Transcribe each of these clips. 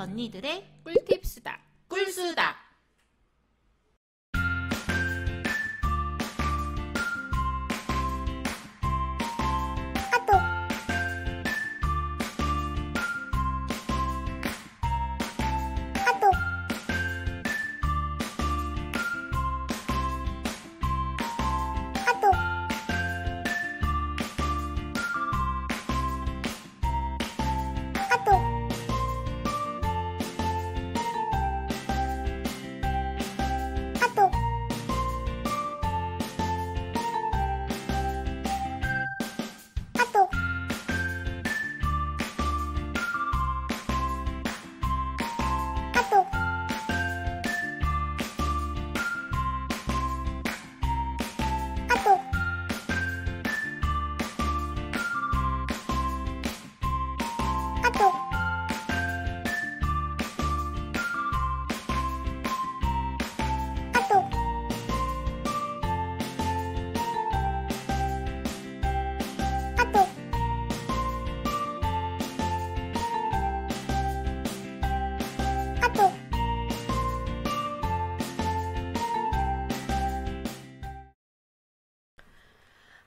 언니들의 꿀팁수다. 꿀수다.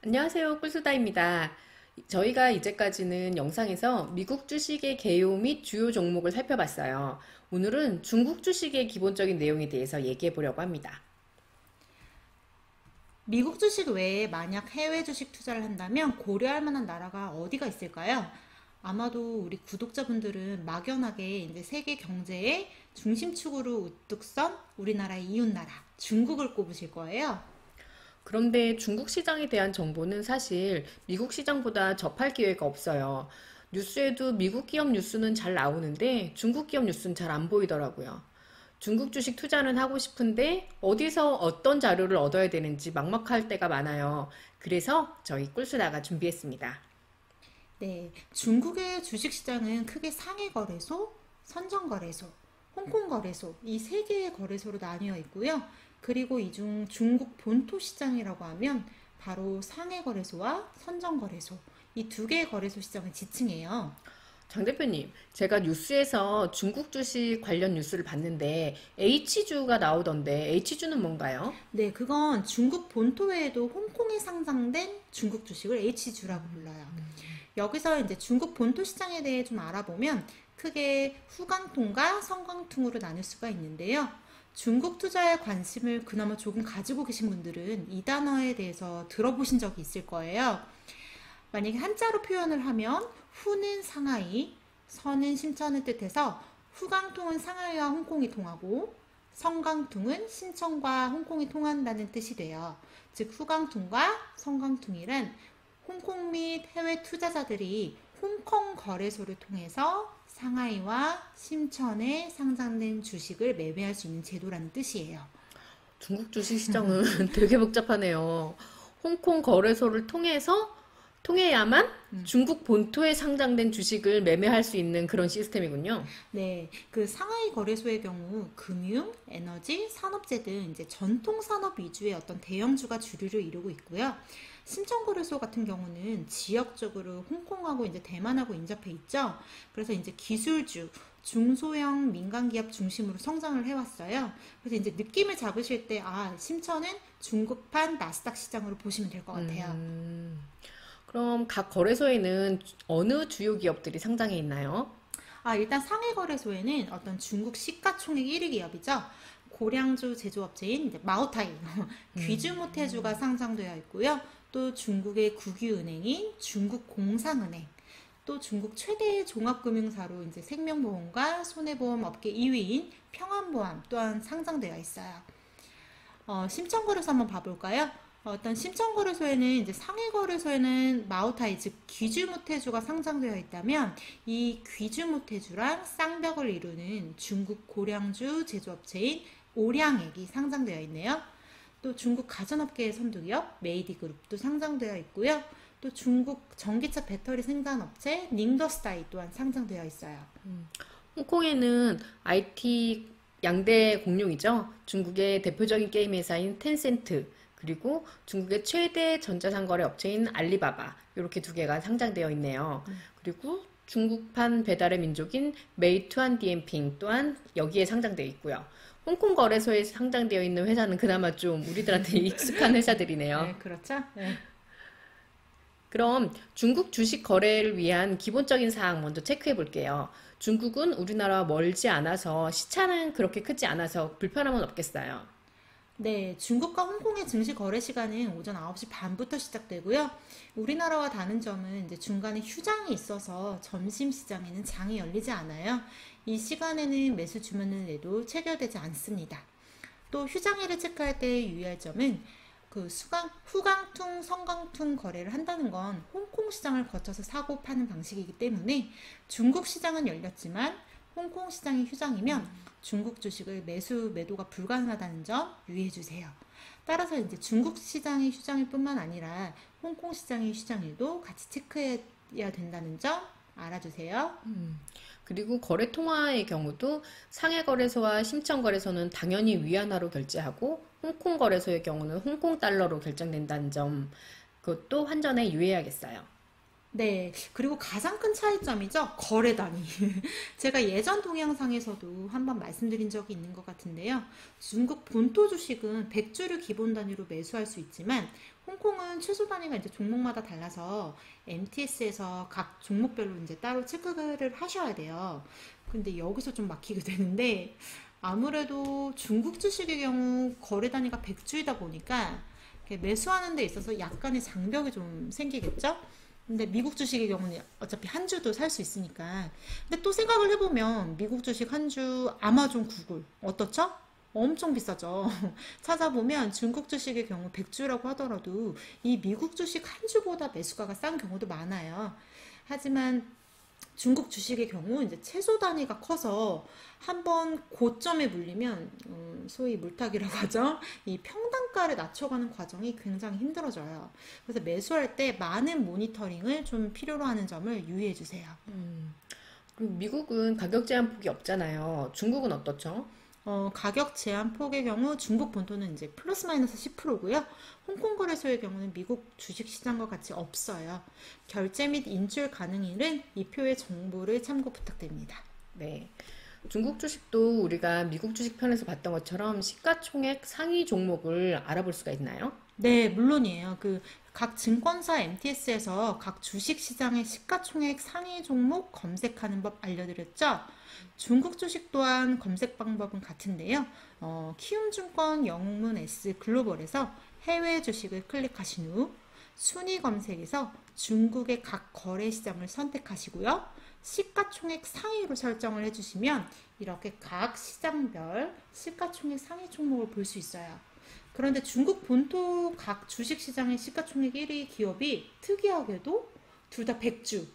안녕하세요, 꿀수다입니다. 저희가 이제까지는 영상에서 미국 주식의 개요 및 주요 종목을 살펴봤어요. 오늘은 중국 주식의 기본적인 내용에 대해서 얘기해 보려고 합니다. 미국 주식 외에 만약 해외 주식 투자를 한다면 고려할 만한 나라가 어디가 있을까요? 아마도 우리 구독자분들은 막연하게 이제 세계 경제의 중심축으로 우뚝 선 우리나라의 이웃나라 중국을 꼽으실 거예요. 그런데 중국 시장에 대한 정보는 사실 미국 시장보다 접할 기회가 없어요. 뉴스에도 미국 기업 뉴스는 잘 나오는데 중국 기업 뉴스는 잘 안 보이더라고요. 중국 주식 투자는 하고 싶은데 어디서 어떤 자료를 얻어야 되는지 막막할 때가 많아요. 그래서 저희 꿀수다가 준비했습니다. 네, 중국의 주식시장은 크게 상해거래소, 선정거래소, 홍콩거래소 이 세 개의 거래소로 나뉘어 있고요. 그리고 이 중 중국 본토 시장이라고 하면 바로 상해거래소와 선정거래소 이 두 개의 거래소 시장을 지칭해요. 장 대표님, 제가 뉴스에서 중국 주식 관련 뉴스를 봤는데 H주가 나오던데 H주는 뭔가요? 네, 그건 중국 본토 외에도 홍콩에 상장된 중국 주식을 H주라고 불러요. 여기서 이제 중국 본토 시장에 대해 좀 알아보면 크게 후광통과 성광통으로 나눌 수가 있는데요. 중국 투자에 관심을 그나마 조금 가지고 계신 분들은 이 단어에 대해서 들어보신 적이 있을 거예요. 만약에 한자로 표현을 하면 후는 상하이, 선은 심천을 뜻해서 후광통은 상하이와 홍콩이 통하고 성광통은 심천과 홍콩이 통한다는 뜻이 돼요. 즉 후광통과 성광통이란 홍콩 및 해외 투자자들이 홍콩 거래소를 통해서 상하이와 심천에 상장된 주식을 매매할 수 있는 제도라는 뜻이에요. 중국 주식 시장은 되게 복잡하네요. 홍콩 거래소를 통해야만 중국 본토에 상장된 주식을 매매할 수 있는 그런 시스템이군요. 네, 그 상하이 거래소의 경우 금융, 에너지, 산업재 등 이제 전통 산업 위주의 어떤 대형주가 주류를 이루고 있고요. 심천거래소 같은 경우는 지역적으로 홍콩하고 이제 대만하고 인접해 있죠. 그래서 이제 기술주, 중소형 민간기업 중심으로 성장을 해왔어요. 그래서 이제 느낌을 잡으실 때, 심천은 중국판 나스닥 시장으로 보시면 될 것 같아요. 그럼 각 거래소에는 어느 주요 기업들이 상장해 있나요? 일단 상해거래소에는 어떤 중국 시가총액 1위 기업이죠. 고량주 제조업체인 이제 마오타이, 귀주모태주가 상장되어 있고요. 또 중국의 국유은행인 중국공상은행, 또 중국 최대의 종합금융사로 이제 생명보험과 손해보험 업계 2위인 평안보험 또한 상장되어 있어요. 심천거래소 한번 봐볼까요? 어떤 심천거래소에는 이제 상해거래소에는 마오타이 즉 귀주모태주가 상장되어 있다면 이 귀주모태주랑 쌍벽을 이루는 중국 고량주 제조업체인 오량액이 상장되어 있네요. 또 중국 가전업계의 선두기업 메이디그룹도 상장되어 있고요. 또 중국 전기차 배터리 생산업체 닝더스타이 또한 상장되어 있어요. 홍콩에는 IT 양대 공룡이죠. 중국의 대표적인 게임 회사인 텐센트, 그리고 중국의 최대 전자상거래 업체인 알리바바, 이렇게 두 개가 상장되어 있네요. 그리고 중국판 배달의 민족인 메이투안 디엠핑 또한 여기에 상장되어 있고요. 홍콩 거래소에 상장되어 있는 회사는 그나마 좀 우리들한테 익숙한 회사들이네요. 네, 그렇죠? 네. 그럼 중국 주식 거래를 위한 기본적인 사항 먼저 체크해 볼게요. 중국은 우리나라와 멀지 않아서 시차는 그렇게 크지 않아서 불편함은 없겠어요. 네, 중국과 홍콩의 증시 거래 시간은 오전 9시 반부터 시작되고요. 우리나라와 다른 점은 이제 중간에 휴장이 있어서 점심 시장에는 장이 열리지 않아요. 이 시간에는 매수 주문을 내도 체결되지 않습니다. 또 휴장일을 체크할 때 유의할 점은 그 후강퉁, 성강퉁 거래를 한다는 건 홍콩 시장을 거쳐서 사고 파는 방식이기 때문에 중국 시장은 열렸지만 홍콩 시장이 휴장이면 중국 주식을 매수, 매도가 불가능하다는 점 유의해 주세요. 따라서 이제 중국 시장의 휴장일 뿐만 아니라 홍콩 시장의 휴장일도 같이 체크해야 된다는 점 알아주세요. 그리고 거래 통화의 경우도 상해 거래소와 심청 거래소는 당연히 위안화로 결제하고 홍콩 거래소의 경우는 홍콩 달러로 결정된다는 점 그것도 환전에 유의해야겠어요. 네, 그리고 가장 큰 차이점이죠. 거래 단위. 제가 예전 동영상에서도 한번 말씀드린 적이 있는 것 같은데요. 중국 본토 주식은 100주를 기본 단위로 매수할 수 있지만 홍콩은 최소 단위가 이제 종목마다 달라서 MTS에서 각 종목별로 이제 따로 체크를 하셔야 돼요. 근데 여기서 좀 막히게 되는데 아무래도 중국 주식의 경우 거래 단위가 100주이다 보니까 이렇게 매수하는 데 있어서 약간의 장벽이 좀 생기겠죠? 근데 미국 주식의 경우는 어차피 한 주도 살 수 있으니까. 근데 또 생각을 해보면 미국 주식 한 주 아마존, 구글 어떻죠? 엄청 비싸죠. 찾아보면 중국 주식의 경우 100주라고 하더라도 이 미국 주식 한 주보다 매수가가 싼 경우도 많아요. 하지만 중국 주식의 경우 이제 최소 단위가 커서 한번 고점에 물리면 소위 물타기라고 하죠. 이 평단가를 낮춰가는 과정이 굉장히 힘들어져요. 그래서 매수할 때 많은 모니터링을 좀 필요로 하는 점을 유의해 주세요. 그리고 미국은 가격 제한폭이 없잖아요. 중국은 어떻죠? 가격 제한 폭의 경우 중국 본토는 이제 플러스 마이너스 10%고요. 홍콩 거래소의 경우는 미국 주식 시장과 같이 없어요. 결제 및 인출 가능일은 이 표의 정보를 참고 부탁드립니다. 네. 중국 주식도 우리가 미국 주식 편에서 봤던 것처럼 시가총액 상위 종목을 알아볼 수가 있나요? 네, 물론이에요. 그 각 증권사 MTS에서 각 주식 시장의 시가총액 상위 종목 검색하는 법 알려드렸죠? 중국 주식 또한 검색 방법은 같은데요. 키움증권 영문 S 글로벌에서 해외 주식을 클릭하신 후 순위 검색에서 중국의 각 거래 시장을 선택하시고요. 시가총액 상위로 설정을 해주시면 이렇게 각 시장별 시가총액 상위 종목을 볼 수 있어요. 그런데 중국 본토 각 주식시장의 시가총액 1위 기업이 특이하게도 둘 다 백주,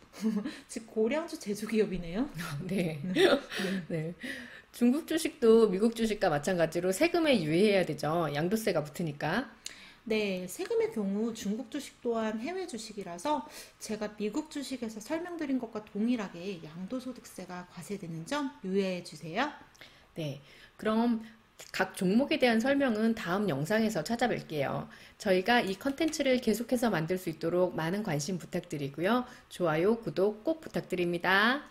즉 고량주 제조기업이네요. 네. 네. 중국 주식도 미국 주식과 마찬가지로 세금에 유의해야 되죠. 양도세가 붙으니까. 네, 세금의 경우 중국 주식 또한 해외 주식이라서 제가 미국 주식에서 설명드린 것과 동일하게 양도소득세가 과세되는 점 유의해 주세요. 네. 그럼 각 종목에 대한 설명은 다음 영상에서 찾아뵐게요. 저희가 이 컨텐츠를 계속해서 만들 수 있도록 많은 관심 부탁드리고요. 좋아요, 구독 꼭 부탁드립니다.